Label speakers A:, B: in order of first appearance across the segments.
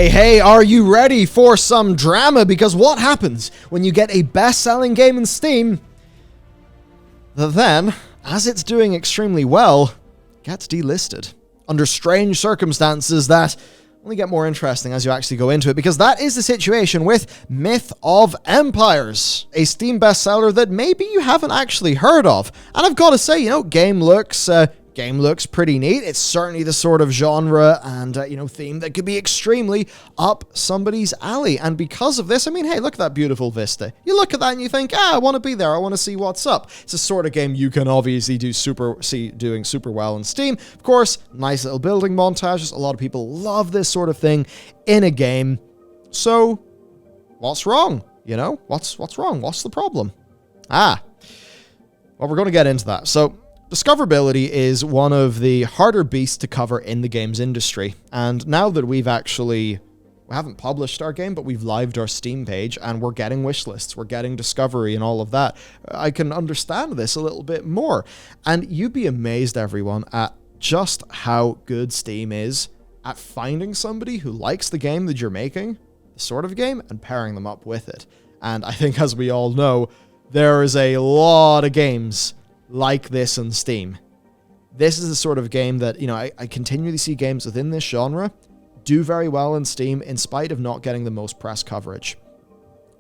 A: Hey, are you ready for some drama? Because what happens when you get a best-selling game in Steam that then, as it's doing extremely well, gets delisted under strange circumstances that only get more interesting as you actually go into it, because that is the situation with Myth of Empires, a Steam bestseller that maybe you haven't actually heard of. And I've got to say, game looks pretty neat. It's certainly the sort of genre and, theme that could be extremely up somebody's alley. And because of this, hey, look at that beautiful vista. You look at that and you think, I want to be there. I want to see what's up. It's a sort of game you can obviously see doing super well in Steam. Of course, nice little building montages. A lot of people love this sort of thing in a game. So, what's wrong? What's wrong? What's the problem? Well, we're going to get into that. So, discoverability is one of the harder beasts to cover in the games industry. And now that we haven't published our game, but we've lived our Steam page and we're getting wish lists, we're getting discovery and all of that, I can understand this a little bit more. And you'd be amazed, everyone, at just how good Steam is at finding somebody who likes the game that you're making, the sort of game, and pairing them up with it. And I think, as we all know, there is a lot of games like this on Steam. This is the sort of game that, I continually see games within this genre do very well in Steam in spite of not getting the most press coverage.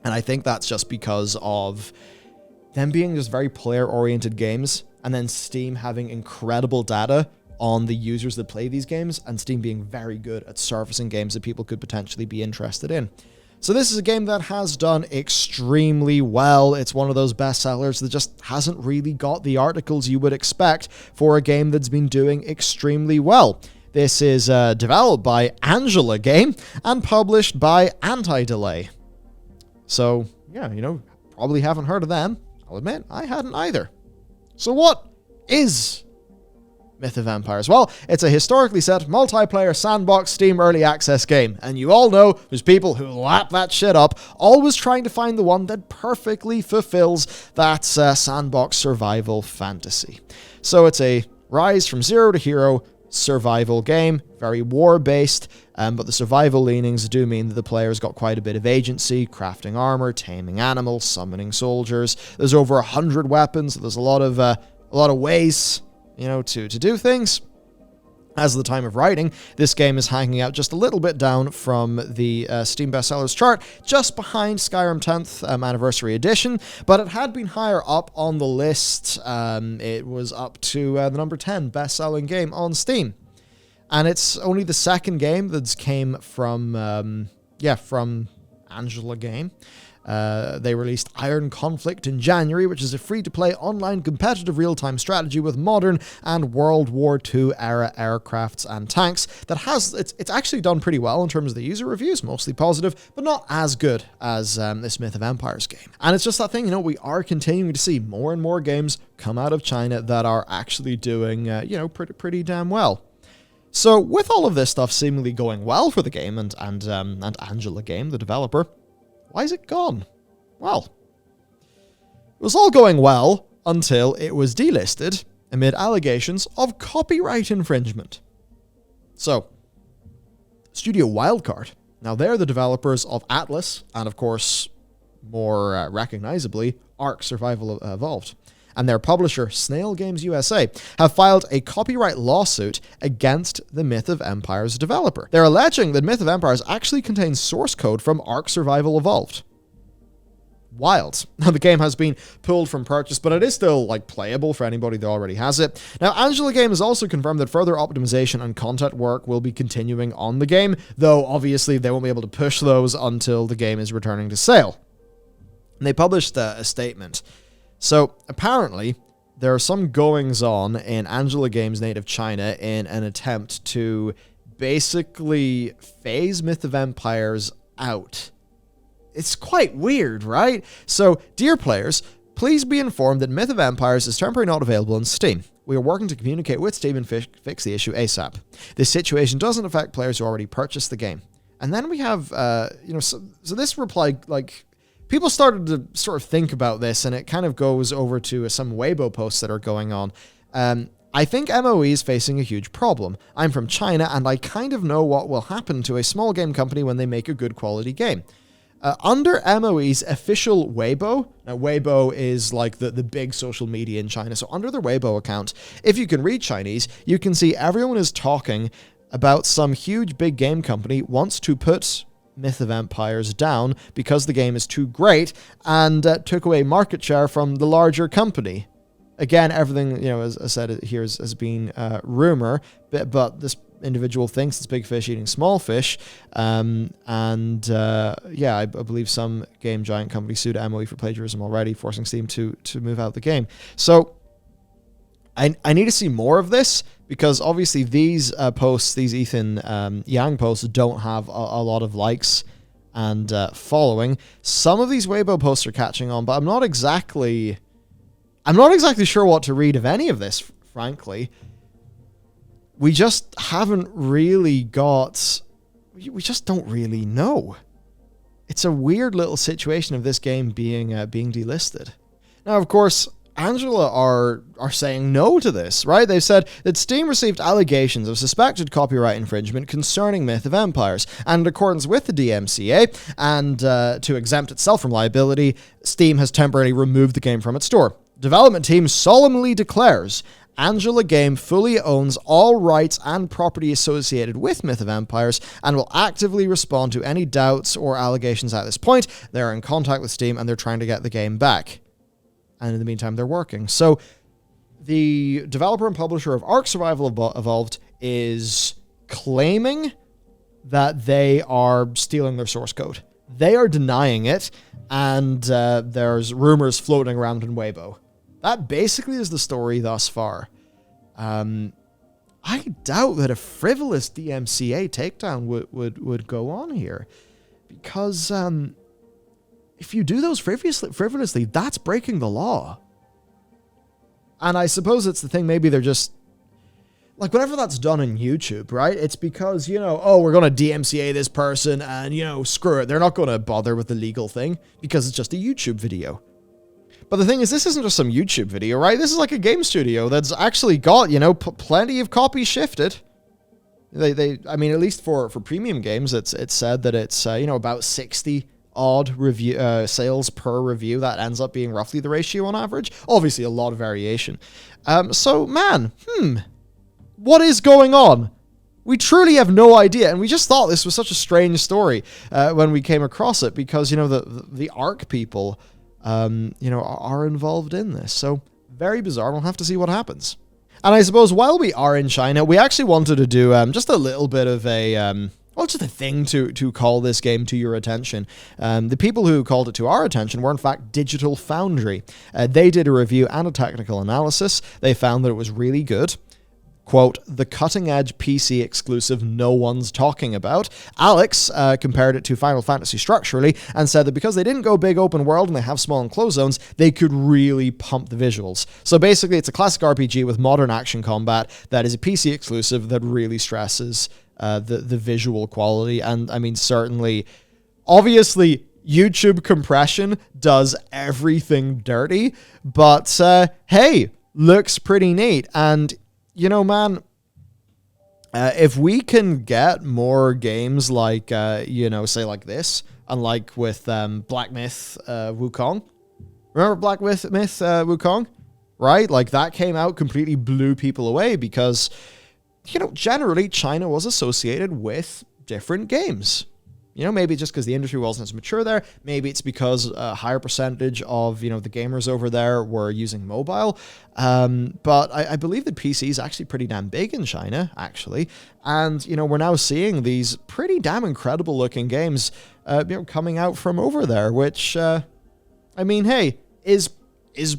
A: And I think that's just because of them being just very player-oriented games, and then Steam having incredible data on the users that play these games, and Steam being very good at surfacing games that people could potentially be interested in. So this is a game that has done extremely well. It's one of those bestsellers that just hasn't really got the articles you would expect for a game that's been doing extremely well. This is developed by Angela Game and published by Anti-Delay. So, yeah, probably haven't heard of them. I'll admit, I hadn't either. So what is Myth of Empires? Well, it's a historically set multiplayer sandbox Steam early access game, and you all know there's people who lap that shit up, always trying to find the one that perfectly fulfills that sandbox survival fantasy. So it's a rise from zero to hero survival game, very war-based, but the survival leanings do mean that the player's got quite a bit of agency, crafting armor, taming animals, summoning soldiers. There's over 100 weapons, so there's a lot of ways to do things. As of the time of writing, this game is hanging out just a little bit down from the Steam Bestsellers chart, just behind Skyrim 10th Anniversary Edition, but it had been higher up on the list. It was up to the number 10 best-selling game on Steam. And it's only the second game that's came from Angela Game. They released Iron Conflict in January, which is a free-to-play online competitive real-time strategy with modern and World War II era aircrafts and tanks that it's actually done pretty well in terms of the user reviews, mostly positive, but not as good as this Myth of Empires game. And it's just that thing, we are continuing to see more and more games come out of China that are actually doing, pretty damn well. So with all of this stuff seemingly going well for the game and Angela Game, the developer, why is it gone? Well, it was all going well until it was delisted amid allegations of copyright infringement. So, Studio Wildcard, now they're the developers of Atlas, and of course, more recognizably, Ark Survival Evolved, and their publisher, Snail Games USA, have filed a copyright lawsuit against the Myth of Empires developer. They're alleging that Myth of Empires actually contains source code from Ark Survival Evolved. Wild. Now, the game has been pulled from purchase, but it is still, playable for anybody that already has it. Now, Angela Game has also confirmed that further optimization and content work will be continuing on the game, though obviously they won't be able to push those until the game is returning to sale. And they published a statement. So, apparently, there are some goings-on in Angela Games' native China in an attempt to basically phase Myth of Empires out. It's quite weird, right? So, dear players, please be informed that Myth of Empires is temporarily not available on Steam. We are working to communicate with Steam and fix the issue ASAP. This situation doesn't affect players who already purchased the game. And then we have, so this reply, people started to sort of think about this, and it kind of goes over to some Weibo posts that are going on. I think MOE is facing a huge problem. I'm from China, and I kind of know what will happen to a small game company when they make a good quality game. Under MOE's official Weibo, now Weibo is like the big social media in China, so under their Weibo account, if you can read Chinese, you can see everyone is talking about some huge big game company wants to put Myth of Empires down because the game is too great and took away market share from the larger company. Again, everything, as I said here has been rumor, but this individual thinks it's big fish eating small fish. I believe some game giant company sued MOE for plagiarism already, forcing Steam to move out the game. So I need to see more of this, because obviously these posts, these Ethan Yang posts, don't have a lot of likes and following. Some of these Weibo posts are catching on, but I'm not exactly sure what to read of any of this, frankly. We just haven't really got... We just don't really know. It's a weird little situation of this game being delisted. Now, of course, Angela are saying no to this, right? They've said that Steam received allegations of suspected copyright infringement concerning Myth of Empires, and in accordance with the DMCA, and to exempt itself from liability, Steam has temporarily removed the game from its store. Development team solemnly declares Angela Game fully owns all rights and property associated with Myth of Empires and will actively respond to any doubts or allegations at this point. They're in contact with Steam and they're trying to get the game back. And in the meantime, they're working. So the developer and publisher of Ark Survival Evolved is claiming that they are stealing their source code. They are denying it, and there's rumors floating around in Weibo. That basically is the story thus far. I doubt that a frivolous DMCA takedown would go on here, because if you do those frivolously, that's breaking the law. And I suppose it's the thing, maybe they're just... Like, whenever that's done on YouTube, right? It's because, we're going to DMCA this person and, screw it. They're not going to bother with the legal thing because it's just a YouTube video. But the thing is, this isn't just some YouTube video, right? This is like a game studio that's actually got, plenty of copies shifted. I mean, at least for premium games, it's said that it's, about 60 odd review sales per review. That ends up being roughly the ratio on average. Obviously, a lot of variation. So, man, what is going on? We truly have no idea, and we just thought this was such a strange story when we came across it, because, the Ark people... are involved in this. So, very bizarre. We'll have to see what happens. And I suppose while we are in China, we actually wanted to do just a little bit of a, just a thing to call this game to your attention. The people who called it to our attention were, in fact, Digital Foundry. They did a review and a technical analysis. They found that it was really good. Quote, the cutting-edge PC exclusive no one's talking about. Alex compared it to Final Fantasy structurally and said that because they didn't go big open world and they have small enclosed zones, they could really pump the visuals. So basically, it's a classic RPG with modern action combat that is a PC exclusive that really stresses the visual quality. And, I mean, certainly, obviously, YouTube compression does everything dirty, but, hey, looks pretty neat. And... man, if we can get more games like, say like this, unlike with Black Myth Wukong. Remember Black Myth Wukong? Right? Like, that came out, completely blew people away because, generally China was associated with different games. Maybe just because the industry wasn't as mature there. Maybe it's because a higher percentage of, the gamers over there were using mobile. But I believe that PC is actually pretty damn big in China, actually. And, we're now seeing these pretty damn incredible looking games, coming out from over there, which, hey, is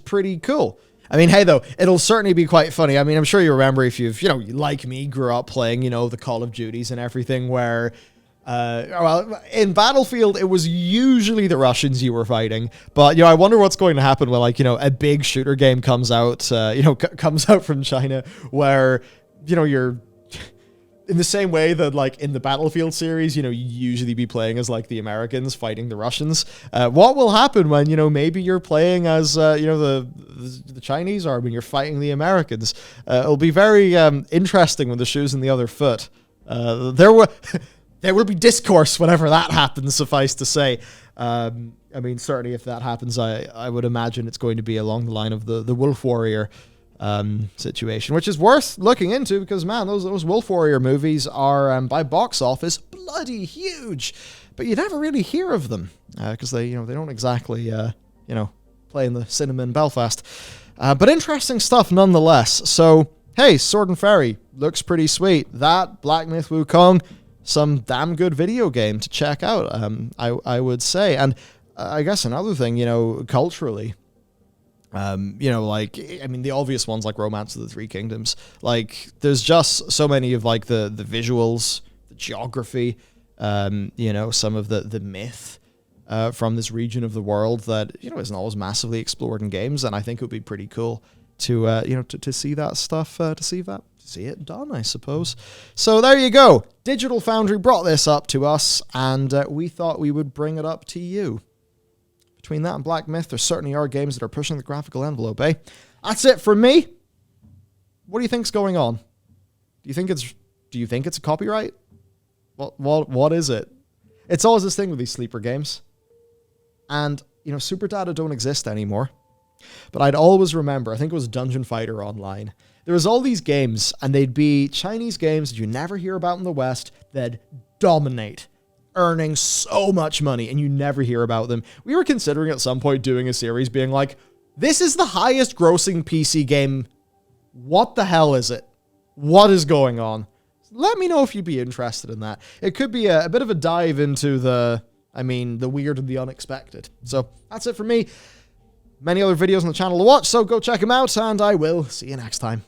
A: pretty cool. Hey, though, it'll certainly be quite funny. I'm sure you remember if you've, like me, grew up playing, the Call of Duties and everything where... in Battlefield, it was usually the Russians you were fighting, but, I wonder what's going to happen when, a big shooter game comes out, comes out from China where, in the same way that, like, in the Battlefield series, you know, you usually be playing as, like, the Americans fighting the Russians. What will happen when, you know, maybe you're playing as, you know, the Chinese army and you're fighting the Americans? It'll be very interesting when the shoe's in the other foot. There will be discourse whenever that happens, suffice to say. I mean, certainly if that happens, I would imagine it's going to be along the line of the Wolf Warrior situation, which is worth looking into because, man, those Wolf Warrior movies are, by box office, bloody huge. But you never really hear of them because they don't exactly, play in the cinema in Belfast. But interesting stuff nonetheless. So, hey, Sword and Fairy looks pretty sweet. That, Black Myth Wukong, some damn good video game to check out, I would say. And I guess another thing, culturally, the obvious ones like Romance of the Three Kingdoms, like there's just so many of like the visuals, the geography, some of the myth from this region of the world that, isn't always massively explored in games. And I think it would be pretty cool to see that stuff, see it done, I suppose. So there you go. Digital Foundry brought this up to us, and we thought we would bring it up to you. Between that and Black Myth, there certainly are games that are pushing the graphical envelope, eh? That's it from me. What do you think's going on? Do you think it's a copyright? What is it? It's always this thing with these sleeper games. And, Super Data don't exist anymore. But I'd always remember, I think it was Dungeon Fighter Online. There was all these games, and they'd be Chinese games that you never hear about in the West that dominate, earning so much money, and you never hear about them. We were considering at some point doing a series being like, this is the highest grossing PC game. What the hell is it? What is going on? Let me know if you'd be interested in that. It could be a bit of a dive into the weird and the unexpected. So that's it for me. Many other videos on the channel to watch, so go check them out, and I will see you next time.